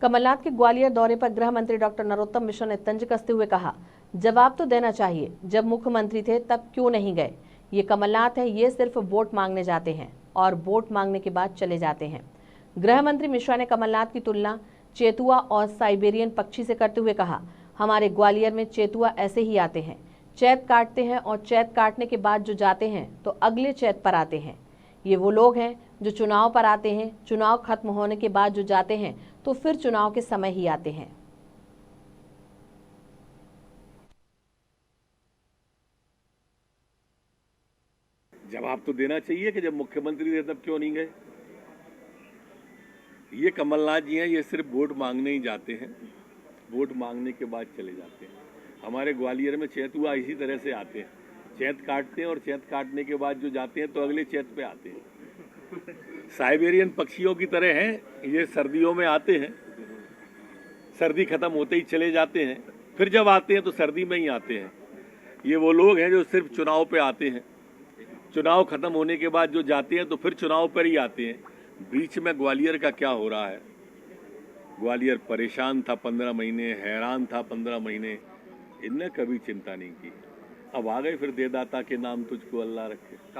कमलनाथ के ग्वालियर दौरे पर गृह मंत्री डॉक्टर नरोत्तम मिश्र ने तंज कसते हुए कहा, जवाब तो देना चाहिए, जब मुख्यमंत्री थे तब क्यों नहीं गए। ये कमलनाथ है, ये सिर्फ वोट मांगने जाते हैं और वोट मांगने के बाद चले जाते हैं। गृह मंत्री मिश्रा ने कमलनाथ की तुलना चेतुआ और साइबेरियन पक्षी से करते हुए कहा, हमारे ग्वालियर में चेतुआ ऐसे ही आते हैं, चैत काटते हैं और चैत काटने के बाद जो जाते हैं तो अगले चैत पर आते हैं। ये वो लोग हैं जो चुनाव पर आते हैं, चुनाव खत्म होने के बाद जो जाते हैं तो फिर चुनाव के समय ही आते हैं। जवाब तो देना चाहिए कि जब मुख्यमंत्री थे तब क्यों नहीं गए। ये कमलनाथ जी हैं, ये सिर्फ वोट मांगने ही जाते हैं, वोट मांगने के बाद चले जाते हैं। हमारे ग्वालियर में चैतुआ इसी तरह से आते हैं, चैत काटते हैं और चैत काटने के बाद जो जाते हैं तो अगले चैत पे आते हैं। साइबेरियन पक्षियों की तरह हैं, ये सर्दियों में आते हैं, सर्दी खत्म होते ही चले जाते हैं, फिर जब आते हैं तो सर्दी में ही आते हैं। ये वो लोग हैं जो सिर्फ चुनाव पे आते हैं, चुनाव खत्म होने के बाद जो जाते हैं तो फिर चुनाव पर ही आते हैं। बीच में ग्वालियर का क्या हो रहा है। ग्वालियर परेशान था 15 महीने, हैरान था 15 महीने, इनने कभी चिंता नहीं की। अब आ गए फिर देदाता के नाम तुझको अल्लाह रखे।